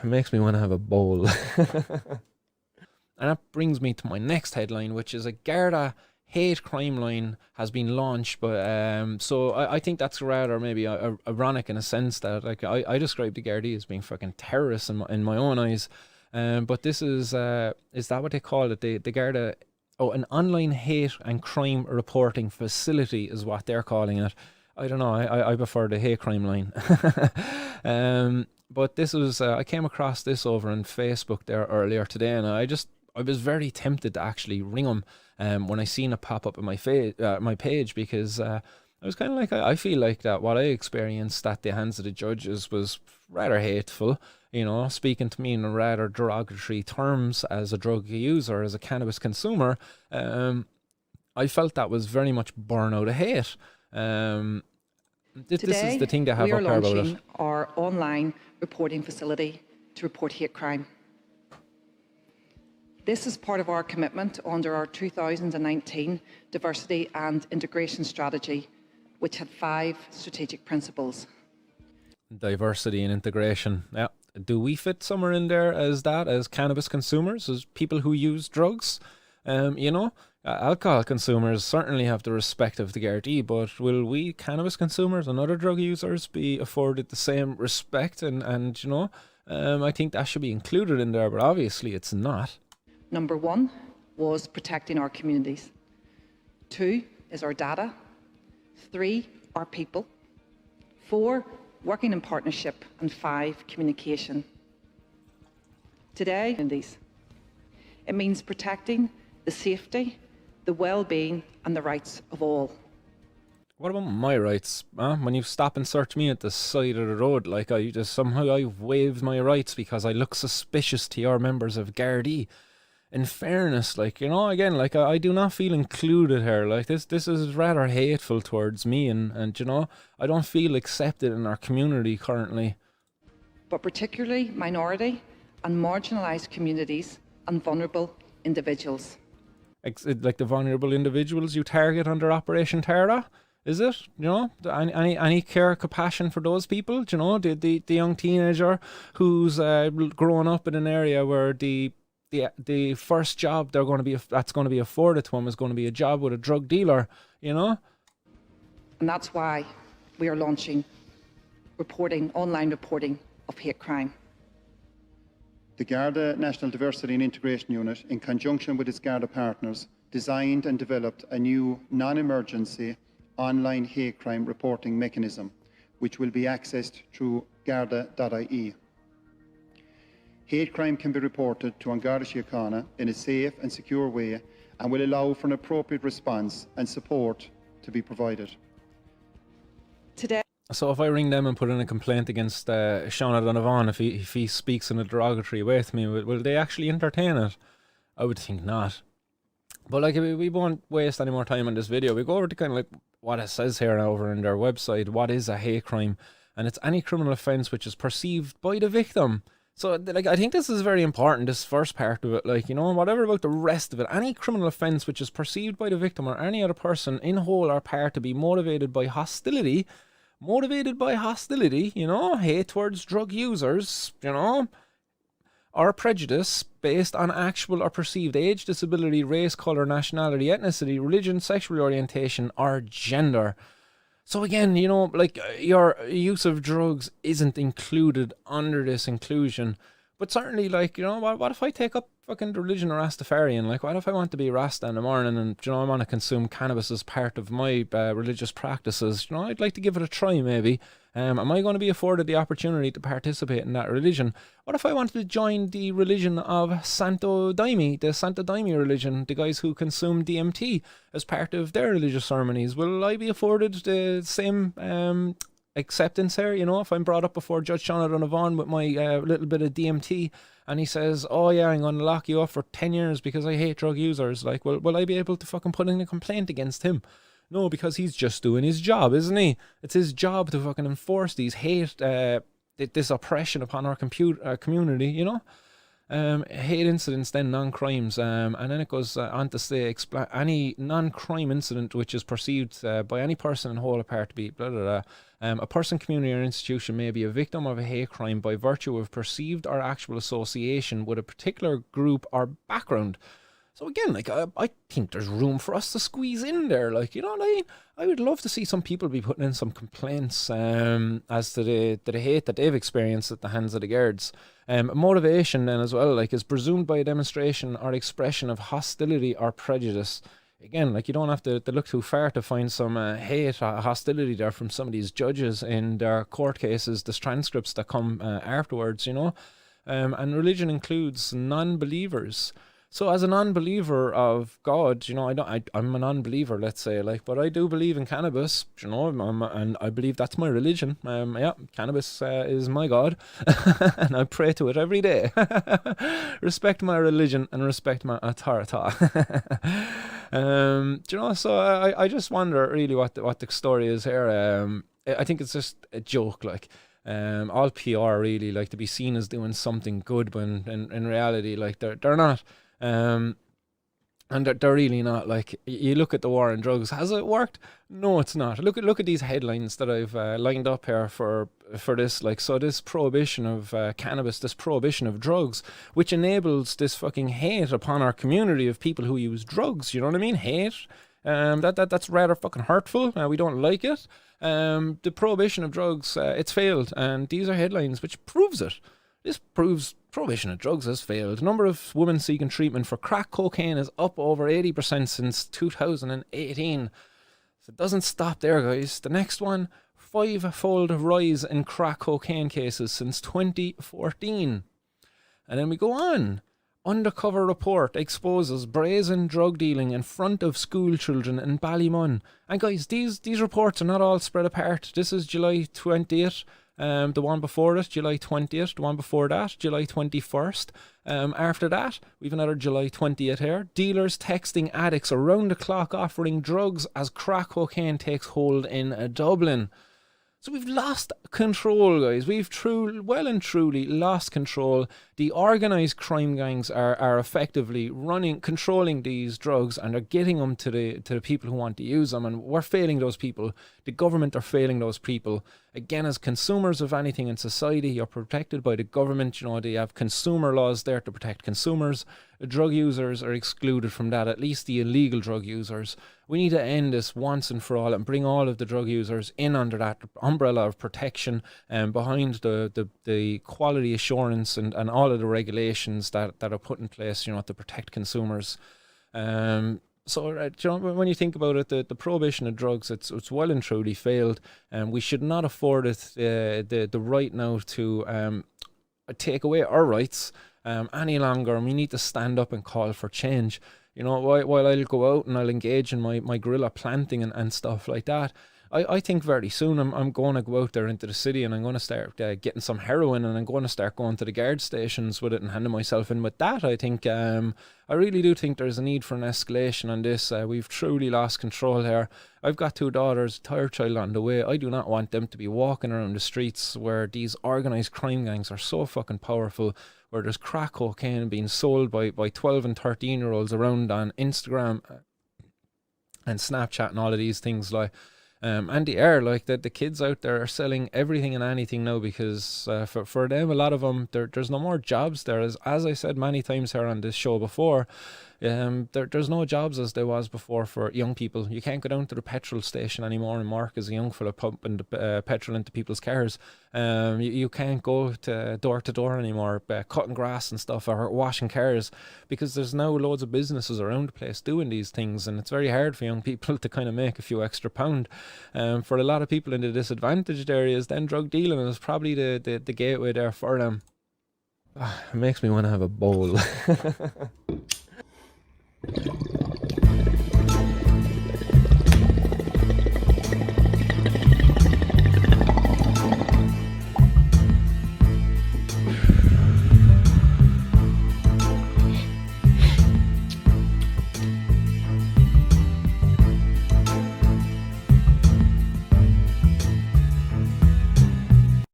makes me want to have a bowl. And that brings me to my next headline, which is a Garda hate crime line has been launched. But so I think that's rather maybe ironic in a sense that like I describe the Gardaí as being fucking terrorists in my own eyes. But this is that what they call it? The Garda, an online hate and crime reporting facility is what they're calling it. I don't know. I prefer the hate crime line. But this was I came across this over on Facebook there earlier today, and I was very tempted to actually ring them when I seen it pop up on my page, because I was kind of like, I feel like that what I experienced at the hands of the judges was rather hateful, you know, speaking to me in rather derogatory terms as a drug user, as a cannabis consumer. I felt that was very much born out of hate. This is the thing they have up here about it. We are launching our online reporting facility to report hate crime. This is part of our commitment under our 2019 Diversity and Integration Strategy, which had 5 strategic principles. Diversity and integration. Yeah. Do we fit somewhere in there as that, as cannabis consumers, as people who use drugs? You know, alcohol consumers certainly have the respect of the Gardaí, but will we cannabis consumers and other drug users be afforded the same respect? And you know, I think that should be included in there, but obviously it's not. Number 1 was protecting our communities. 2 is our data. 3, our people. 4, working in partnership. And 5, communication. Today, it means protecting the safety, the well-being and the rights of all. What about my rights? When you stop and search me at the side of the road, like I've waived my rights because I look suspicious to your members of Gardaí. In fairness, like, you know, again, like I do not feel included here. Like this is rather hateful towards me, and you know, I don't feel accepted in our community currently. But particularly minority and marginalised communities and vulnerable individuals. Like the vulnerable individuals you target under Operation Tara, is it? You know, any care, compassion for those people? Do you know, the young teenager who's growing up in an area where the first job that's going to be afforded to him is going to be a job with a drug dealer, you know? And that's why we are launching online reporting of hate crime. The Garda National Diversity and Integration Unit, in conjunction with its Garda partners, designed and developed a new non-emergency online hate crime reporting mechanism, which will be accessed through garda.ie. Hate crime can be reported to An Garda Síochána in a safe and secure way and will allow for an appropriate response and support to be provided. Today. So if I ring them and put in a complaint against Sean O'Donovan, if he speaks in a derogatory way to me, will they actually entertain it? I would think not. But like, we won't waste any more time on this video. We go over to kind of like what it says here over in their website. What is a hate crime? And it's any criminal offence which is perceived by the victim. So, like, I think this is very important, this first part of it. Like, you know, whatever about the rest of it, any criminal offence which is perceived by the victim or any other person in whole or part to be motivated by hostility, you know, hate towards drug users, you know, or prejudice based on actual or perceived age, disability, race, colour, nationality, ethnicity, religion, sexual orientation, or gender. So again, you know, like your use of drugs isn't included under this inclusion. But certainly, like, you know, what if I take up fucking religion or Rastafarian? Like, what if I want to be Rasta in the morning and, you know, I want to consume cannabis as part of my religious practices? You know, I'd like to give it a try, maybe. Am I going to be afforded the opportunity to participate in that religion? What if I wanted to join the religion of Santo Daime, the Santo Daime religion, the guys who consume DMT as part of their religious ceremonies? Will I be afforded the same acceptance here? You know, if I'm brought up before Judge Sean O'Donovan with my little bit of DMT and he says, oh yeah, I'm going to lock you up for 10 years because I hate drug users, like, will I be able to fucking put in a complaint against him? No, because he's just doing his job, isn't he? It's his job to fucking enforce these hate, this oppression upon our community, you know? Hate incidents, then non-crimes, and then it goes on to say, any non-crime incident which is perceived by any person in whole or part to be blah, blah, blah, A person, community, or institution may be a victim of a hate crime by virtue of perceived or actual association with a particular group or background. So again, like, I think there's room for us to squeeze in there. Like, you know what I mean? I would love to see some people be putting in some complaints as to the hate that they've experienced at the hands of the guards. Motivation then as well, like, is presumed by a demonstration or expression of hostility or prejudice. Again, like, you don't have to look too far to find some hate or hostility there from some of these judges in their court cases, the transcripts that come afterwards, you know. And religion includes non-believers. So as a non-believer of God, you know, I'm a non-believer, let's say, like, but I do believe in cannabis, you know, and I believe that's my religion. Yeah, cannabis is my God, and I pray to it every day. Respect my religion and respect my authority. You know, so I just wonder really what the story is here. I think it's just a joke, like. All PR really, like, to be seen as doing something good, but in reality, like, they're not. And they're really not. Like, you look at the war on drugs, has it worked? No, it's not. Look at these headlines that I've lined up here for this. Like, so this prohibition of cannabis, this prohibition of drugs, which enables this fucking hate upon our community of people who use drugs. You know what I mean? Hate. That's rather fucking hurtful. We don't like it. The prohibition of drugs, it's failed, and these are headlines which proves it. This proves prohibition of drugs has failed. The number of women seeking treatment for crack cocaine is up over 80% since 2018. So it doesn't stop there, guys. The next one, 5-fold rise in crack cocaine cases since 2014. And then we go on. Undercover report exposes brazen drug dealing in front of school children in Ballymun. And guys, these reports are not all spread apart. This is July 20th. The one before it, July 20th. The one before that, July 21st. After that, we've another July 20th here. Dealers texting addicts around the clock offering drugs as crack cocaine takes hold in Dublin. So we've lost control, guys. We've well and truly lost control. The organised crime gangs are effectively controlling these drugs, and they're getting them to the people who want to use them, and we're failing those people. The government are failing those people. Again, as consumers of anything in society, you're protected by the government. You know, they have consumer laws there to protect consumers. Drug users are excluded from that, at least the illegal drug users. We need to end this once and for all and bring all of the drug users in under that umbrella of protection and behind the quality assurance and all of the regulations that are put in place, you know, to protect consumers. So, you know, when you think about it, the prohibition of drugs, it's well and truly failed, and we should not afford it the right now to take away our rights any longer. And we need to stand up and call for change. You know, while I'll go out and I'll engage in my guerrilla planting and stuff like that, I think very soon I'm going to go out there into the city, and I'm going to start getting some heroin, and I'm going to start going to the guard stations with it and handing myself in with that. I think I really do think there's a need for an escalation on this. We've truly lost control here. I've got 2 daughters, a third child on the way. I do not want them to be walking around the streets where these organised crime gangs are so fucking powerful, where there's crack cocaine being sold by 12 and 13-year-olds around on Instagram and Snapchat and all of these things, like. And the air, like, the kids out there are selling everything and anything now, because for them, a lot of them, there's no more jobs there. As I said many times here on this show before, there's no jobs as there was before for young people. You can't go down to the petrol station anymore and work as a young fella pumping the petrol into people's cars. You can't go to door anymore, cutting grass and stuff, or washing cars, because there's now loads of businesses around the place doing these things, and it's very hard for young people to kind of make a few extra pound. For a lot of people in the disadvantaged areas, then drug dealing is probably the gateway there for them. It makes me want to have a bowl.